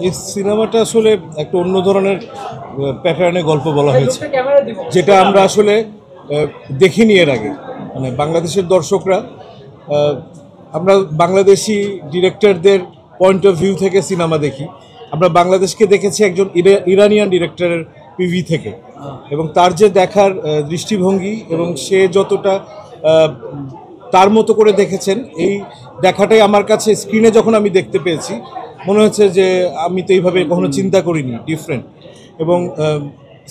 এই সিনেমাটা আসলে একটা অন্য ধরনের প্যাটার্নে গল্প বলা হয়েছে, যেটা আমরা আসলে দেখিনি এর আগে। মানে বাংলাদেশের দর্শকরা, আমরা বাংলাদেশি ডিরেক্টরদের পয়েন্ট অফ ভিউ থেকে সিনেমা দেখি। আমরা বাংলাদেশকে দেখেছি একজন ইরানিয়ান ডিরেক্টরের পিভি থেকে, এবং তার যে দেখার দৃষ্টিভঙ্গি এবং সে যতটা তার মতো করে দেখেছেন, এই দেখাটাই আমার কাছে স্ক্রিনে যখন আমি দেখতে পেয়েছি মনে হচ্ছে যে আমি তো এইভাবে কখনো চিন্তা করিনি, ডিফারেন্ট। এবং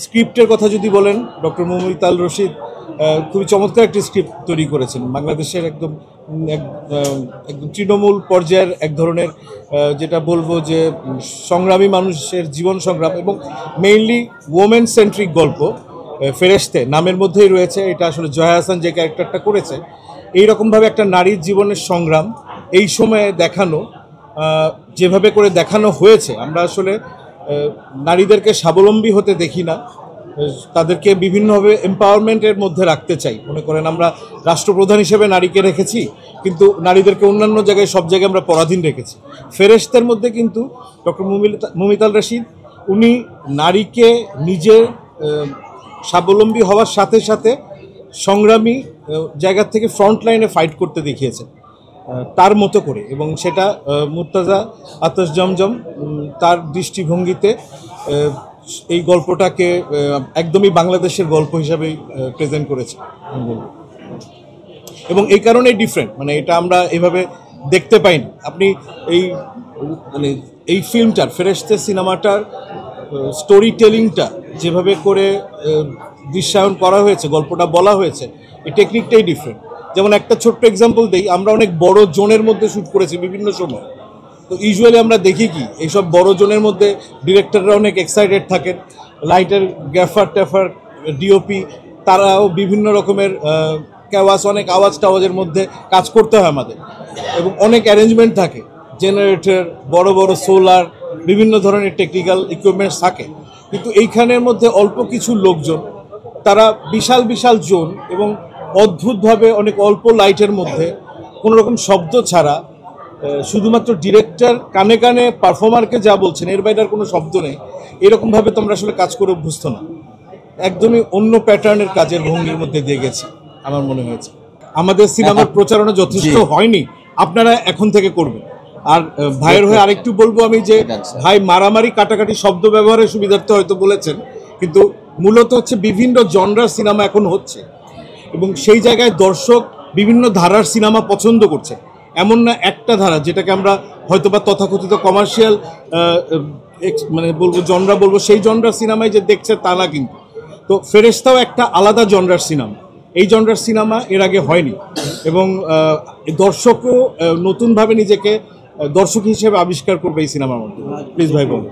স্ক্রিপ্টের কথা যদি বলেন, ডক্টর মুমিতাল রশিদ খুবই চমৎকার একটি স্ক্রিপ্ট তৈরি করেছেন। বাংলাদেশের একদম একদম তৃণমূল পর্যায়ের এক ধরনের, যেটা বলবো যে সংগ্রামী মানুষের জীবন সংগ্রাম, এবং মেইনলি ওমেন সেন্ট্রিক গল্প। ফেরেশতে নামের মধ্যেই রয়েছে। এটা আসলে জয়া হাসান যে ক্যারেক্টারটা করেছে, এইরকমভাবে একটা নারীর জীবনের সংগ্রাম এই সময়ে দেখানো, যেভাবে করে দেখানো হয়েছে। আমরা আসলে নারীদেরকে স্বাবলম্বী হতে দেখি না, তাদেরকে বিভিন্নভাবে এম্পাওয়ারমেন্টের মধ্যে রাখতে চাই। মনে করেন আমরা রাষ্ট্রপ্রধান হিসেবে নারীকে রেখেছি, কিন্তু নারীদেরকে অন্যান্য জায়গায় সব জায়গায় আমরা পরাধীন রেখেছি। ফেরেশতের মধ্যে কিন্তু ডক্টর মুমিতাল রশিদ উনি নারীকে নিজের স্বাবলম্বী হওয়ার সাথে সাথে সংগ্রামী জায়গা থেকে ফ্রন্ট লাইনে ফাইট করতে দেখিয়েছেন তার মতো করে, এবং সেটা মুর্তজা আতশ জমজম তার দৃষ্টিভঙ্গিতে এই গল্পটাকে একদমই বাংলাদেশের গল্প হিসাবেই প্রেজেন্ট করেছে এবং এই কারণেই ডিফারেন্ট। মানে এটা আমরা এভাবে দেখতে পাইনি। আপনি এই মানে এই ফিল্মটার, ফেরেশতে সিনেমাটার স্টোরি টেলিংটা যেভাবে করে দৃশ্যায়ন করা হয়েছে, গল্পটা বলা হয়েছে, এই টেকনিকটাই ডিফারেন্ট। যেমন একটা ছোট্ট এক্সাম্পল দেই, আমরা অনেক বড় জোনের মধ্যে শ্যুট করেছি বিভিন্ন সময়। তো ইউজুয়ালি আমরা দেখি কি, এইসব বড় জোনের মধ্যে ডিরেক্টররা অনেক এক্সাইটেড থাকেন, লাইটের গ্যাফার ট্যাফার ডিওপি তারাও বিভিন্ন রকমের ক্যাওয়াস, অনেক আওয়াজ টাওয়াজের মধ্যে কাজ করতে হয় আমাদের, এবং অনেক অ্যারেঞ্জমেন্ট থাকে, জেনারেটর, বড় বড় সোলার, বিভিন্ন ধরনের টেকনিক্যাল ইকুইপমেন্টস থাকে। কিন্তু এইখানের মধ্যে অল্প কিছু লোকজন, তারা বিশাল বিশাল জোন এবং অদ্ভুতভাবে অনেক অল্প লাইটের মধ্যে কোনো রকম শব্দ ছাড়া, শুধুমাত্র ডিরেক্টর কানে কানে পারফর্মারকে যা বলছেন, এর বাইরে আর কোনো শব্দ নেই, এরকমভাবে তোমরা আসলে কাজ করে অভ্যস্ত না। একদমই অন্য প্যাটার্নের কাজের ভঙ্গির মধ্যে দিয়ে গেছে আমার মনে হয়েছে। আমাদের সিনেমার প্রচারণা যথেষ্ট হয়নি, আপনারা এখন থেকে করবেন। আর ভাইয়ের হয়ে আরেকটু বলবো আমি যে, ভাই মারামারি কাটাকাটি শব্দ ব্যবহারের সুবিধার্থে হয়তো বলেছেন, কিন্তু মূলত হচ্ছে বিভিন্ন জনরার সিনেমা এখন হচ্ছে, এবং সেই জায়গায় দর্শক বিভিন্ন ধারার সিনেমা পছন্দ করছে। এমন না একটা ধারা যেটাকে আমরা হয়তোবা তথাকথিত কমার্শিয়াল মানে বলবো জনরা বলবো, সেই জনরার সিনেমায় যে দেখছে তা না। কিন্তু তো ফেরেশতাও একটা আলাদা জনরার সিনেমা, এই জনরার সিনেমা এর আগে হয়নি, এবং দর্শকও নতুনভাবে নিজেকে দর্শক হিসেবে আবিষ্কার করবে এই সিনেমার মধ্যে। প্লিজ ভাই বলুন।